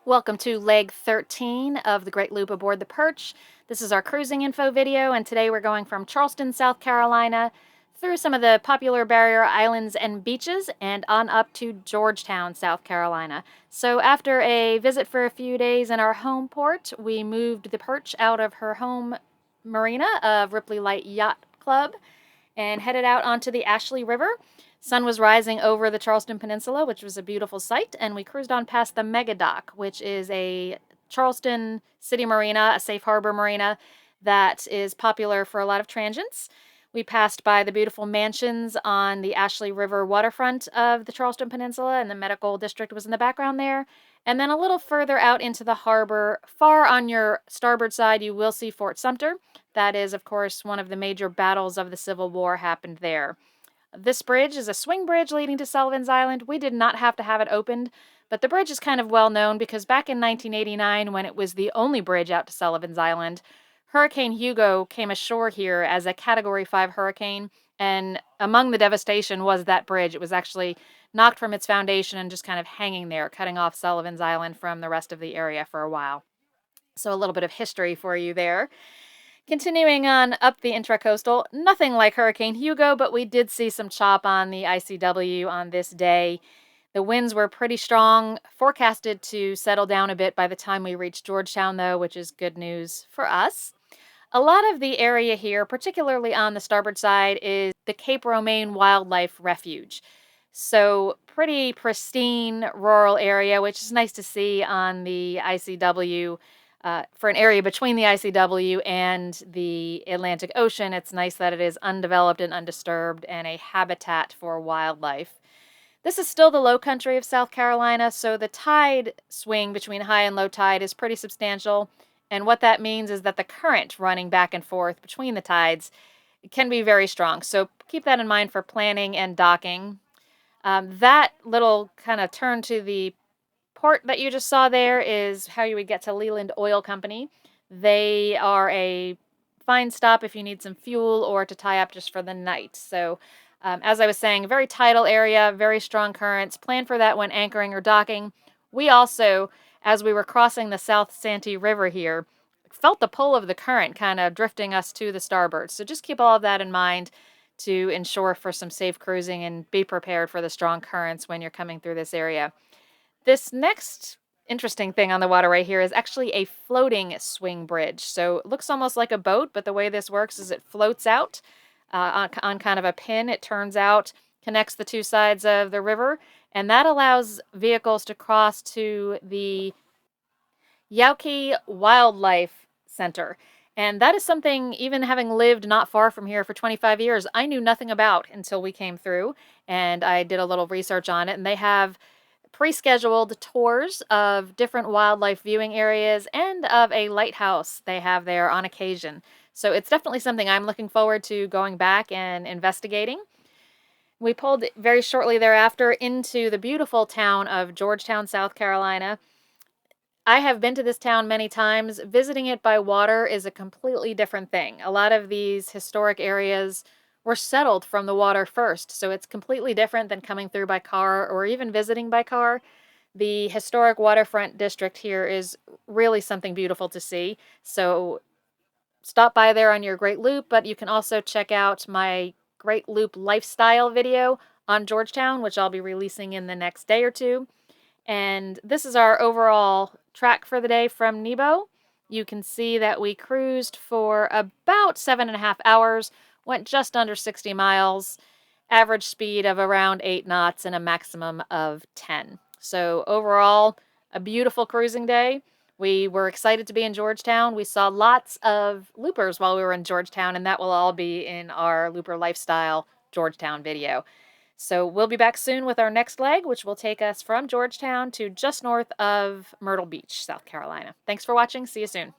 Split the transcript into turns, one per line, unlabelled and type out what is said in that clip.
Welcome to leg 13 of the Great Loop aboard the Perch. This is our cruising info video, and today we're going from Charleston, South Carolina, through some of the popular barrier islands and beaches, and on up to Georgetown, South Carolina. So after a visit for a few days in our home port, we moved the Perch out of her home marina of Ripley Light Yacht Club and headed out onto the Ashley River. Sun was rising over the Charleston Peninsula, which was a beautiful sight, and we cruised on past the Mega Dock, which is a Charleston city marina, a safe harbor marina that is popular for a lot of transients. We passed by the beautiful mansions on the Ashley River waterfront of the Charleston Peninsula, and the medical district was in the background there. And then a little further out into the harbor, far on your starboard side, you will see Fort Sumter. That is, of course, one of the major battles of the Civil War happened there. This bridge is a swing bridge leading to Sullivan's Island. We did not have to have it opened, but the bridge is kind of well known because back in 1989, when it was the only bridge out to Sullivan's Island, Hurricane Hugo came ashore here as a Category 5 hurricane, and among the devastation was that bridge. It was actually knocked from its foundation and just kind of hanging there, cutting off Sullivan's Island from the rest of the area for a while. So a little bit of history for you there. Continuing on up the intracoastal, nothing like Hurricane Hugo, but we did see some chop on the ICW on this day. The winds were pretty strong, forecasted to settle down a bit by the time we reached Georgetown, though, which is good news for us. A lot of the area here, particularly on the starboard side, is the Cape Romaine Wildlife Refuge. So pretty pristine rural area, which is nice to see on the ICW. For an area between the ICW and the Atlantic Ocean, it's nice that it is undeveloped and undisturbed and a habitat for wildlife. This is still the low country of South Carolina, so the tide swing between high and low tide is pretty substantial. And what that means is that the current running back and forth between the tides can be very strong. So keep that in mind for planning and docking. That little kind of turn to the port that you just saw there is how you would get to Leland Oil Company. They are a fine stop if you need some fuel or to tie up just for the night. So as I was saying, very tidal area, very strong currents. Plan for that when anchoring or docking. We also, as we were crossing the South Santee River here, felt the pull of the current kind of drifting us to the starboard. So just keep all of that in mind to ensure for some safe cruising and be prepared for the strong currents when you're coming through this area. This next interesting thing on the water right here is actually a floating swing bridge. So it looks almost like a boat, but the way this works is it floats out on kind of a pin. It turns out, connects the two sides of the river, and that allows vehicles to cross to the AGLCA Wildlife Center. And that is something, even having lived not far from here for 25 years, I knew nothing about until we came through, and I did a little research on it, and they have pre-scheduled tours of different wildlife viewing areas and of a lighthouse they have there on occasion. So it's definitely something I'm looking forward to going back and investigating. We pulled very shortly thereafter into the beautiful town of Georgetown, South Carolina. I have been to this town many times. Visiting it by water is a completely different thing. A lot of these historic areas were settled from the water first, so it's completely different than coming through by car or even visiting by car. The historic waterfront district here is really something beautiful to see, so stop by there on your Great Loop, but you can also check out my Great Loop lifestyle video on Georgetown, which I'll be releasing in the next day or two. And this is our overall track for the day from Nebo. You can see that we cruised for about 7.5 hours, went just under 60 miles, average speed of around 8 knots and a maximum of 10. So overall, a beautiful cruising day. We were excited to be in Georgetown. We saw lots of loopers while we were in Georgetown, and that will all be in our Looper Lifestyle Georgetown video. So we'll be back soon with our next leg, which will take us from Georgetown to just north of Myrtle Beach, South Carolina. Thanks for watching. See you soon.